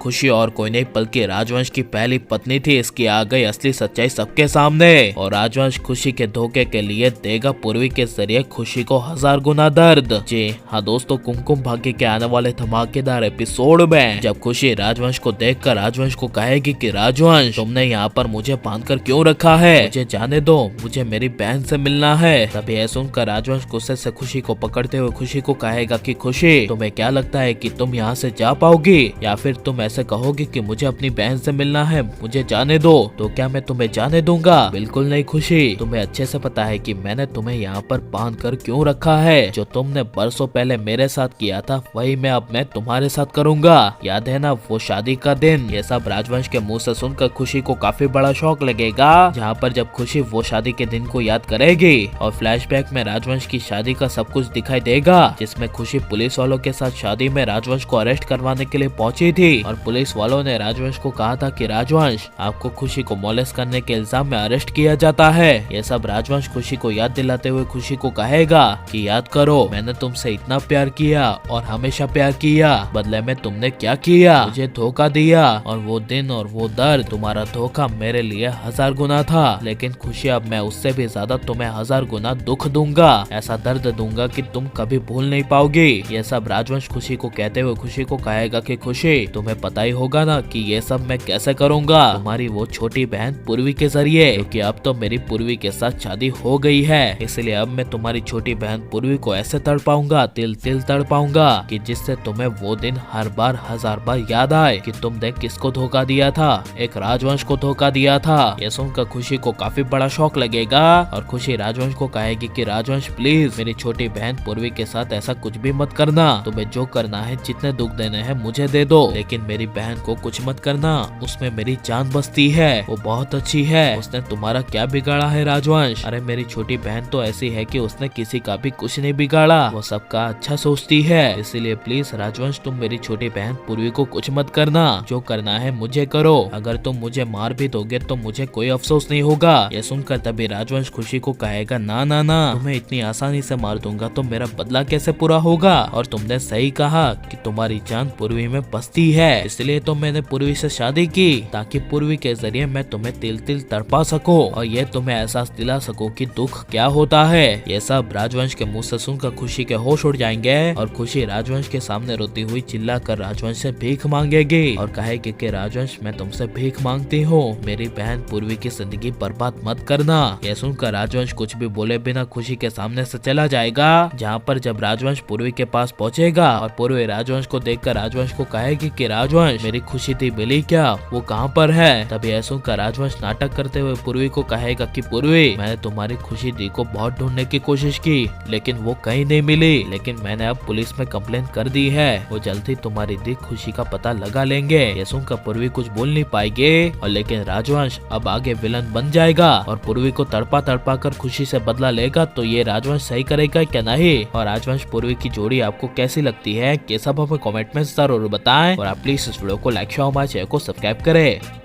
खुशी और कोई नहीं बल्कि राजवंश की पहली पत्नी थी। इसकी आ गई असली सच्चाई सबके सामने और राजवंश खुशी के धोखे के लिए देगा पूर्वी के जरिए खुशी को 1000 गुना दर्द। जी हाँ दोस्तों, कुमकुम भाग्य के आने वाले धमाकेदार एपिसोड में जब खुशी राजवंश को देखकर राजवंश को कहेगी कि राजवंश तुमने यहाँ पर मुझे बांधकर क्यों रखा है, मुझे जाने दो, मुझे मेरी बहन से मिलना है। तभी यह सुनकर राजवंश गुस्से से खुशी को पकड़ते हुए खुशी को कहेगा कि खुशी तुम्हें क्या लगता है कि तुम यहाँ से जा पाओगी, या फिर तुम ऐसे कहोगी कि मुझे अपनी बहन से मिलना है, मुझे जाने दो। तो क्या मैं तुम्हें जाने दूंगा? बिल्कुल नहीं खुशी, तुम्हें अच्छे से पता है कि मैंने तुम्हें यहाँ पर बांध कर क्यों रखा है। जो तुमने बरसों पहले मेरे साथ किया था वही मैं अब मैं तुम्हारे साथ करूंगा। याद है ना वो शादी का दिन? ये सब राजवंश के मुंह से सुनकर खुशी को काफी बड़ा शौक लगेगा, जहाँ पर जब खुशी वो शादी के दिन को याद करेगी और फ्लैशबैक में राजवंश की शादी का सब कुछ दिखाई देगा, जिसमें खुशी पुलिस वालों के साथ शादी में राजवंश को अरेस्ट करवाने के लिए पहुंची थी और पुलिस वालों ने राजवंश को कहा था कि राजवंश आपको खुशी को मोलेस्ट करने के इल्जाम में अरेस्ट किया जाता है। ये सब राजवंश खुशी को याद दिलाते हुए खुशी को कहेगा कि याद करो मैंने तुमसे इतना प्यार किया और हमेशा प्यार किया, बदले में तुमने क्या किया, मुझे धोखा दिया और वो दिन और वो दर्द, तुम्हारा धोखा मेरे लिए 1000 गुना था। लेकिन खुशी अब मैं उससे भी ज्यादा तुम्हें 1000 गुना दुख दूंगा, ऐसा दर्द दूंगा कि तुम कभी भूल नहीं पाओगी। ये सब राजवंश खुशी को कहते हुए खुशी को कहेगा कि खुशी तुम्हें पता ही होगा ना कि ये सब मैं कैसे करूंगा, तुम्हारी वो छोटी बहन पूर्वी के जरिए, क्योंकि अब तो मेरी पूर्वी के साथ शादी हो गई है, इसलिए अब मैं तुम्हारी छोटी बहन पूर्वी को ऐसे तड़पाऊंगा, तिल तिल तड़पाऊंगा कि जिससे तुम्हें वो दिन हर बार 1000 बार याद आए कि तुमने किसको धोखा दिया था, एक राजवंश को धोखा दिया था। ये सुनकर खुशी को काफी बड़ा शौक लगेगा और खुशी राजवंश को कहेगी कि राजवंश प्लीज मेरी छोटी बहन पूर्वी के साथ ऐसा कुछ भी मत करना, तुम्हें जो करना है जितने दुख देने हैं मुझे दे दो, लेकिन मेरी बहन को कुछ मत करना, उसमें मेरी जान बसती है, वो बहुत अच्छी है, उसने तुम्हारा क्या बिगाड़ा है राजवंश? अरे मेरी छोटी बहन तो ऐसी है कि उसने किसी का भी कुछ नहीं बिगाड़ा, वो सबका अच्छा सोचती है, इसीलिए प्लीज राजवंश तुम मेरी छोटी बहन पूर्वी को कुछ मत करना, जो करना है मुझे करो, अगर तुम मुझे मार भी दोगे तो मुझे कोई अफसोस नहीं होगा। ये सुनकर तभी राजवंश खुशी को कहेगा ना ना ना, तुम्हें इतनी आसानी से मार दूंगा तो मेरा बदला कैसे पूरा होगा, और तुमने सही कहा कि तुम्हारी जान पूर्वी में बसती है, इसलिए तो मैंने पूर्वी से शादी की ताकि पूर्वी के जरिए मैं तुम्हें तिल तिल तड़पा सकूं और ये तुम्हें एहसास दिला सकूं कि दुख क्या होता है। ये सब राजवंश के मुंह से सुनकर खुशी के होश उड़ जाएंगे और खुशी राजवंश के सामने रोती हुई चिल्लाकर राजवंश से भीख मांगेगी और कहेगी कि राजवंश मैं तुमसे भीख मांगती हूँ, मेरी बहन पूर्वी की जिंदगी बर्बाद मत करना। यह सुनकर राजवंश कुछ भी बोले बिना खुशी के सामने से चला जाएगा, जहाँ पर जब राजवंश पूर्वी के पास पहुँचेगा और पूर्वी राजवंश को देखकर राजवंश को कहेगी कि राजवंश मेरी खुशी थी मिली क्या, वो कहाँ पर है? तभी यह सुनकर राजवंश नाटक करते हुए पूर्वी को कहेगा कि पूर्वी मैंने तुम्हारी खुशी दी को बहुत ढूंढने की कोशिश की लेकिन वो कहीं नहीं मिली, लेकिन मैंने अब पुलिस में कंप्लेन कर दी है, वो जल्दी तुम्हारी दी खुशी का पता लगा लेंगे। ये सुनकर पूर्वी कुछ बोल नहीं पाएंगे और लेकिन राजवंश अब आगे विलन बन जाएगा और पूर्वी को तड़पा तड़पा कर खुशी से बदला लेगा। तो ये राजवंश सही करेगा क्या नहीं? और राजवंश पूर्वी की जोड़ी आपको कैसी लगती है? ये सब हमें कमेंट में जरूर बताएं और आप प्लीज इस वीडियो को लाइक शेयर और हमारे चैनल को सब्सक्राइब करें।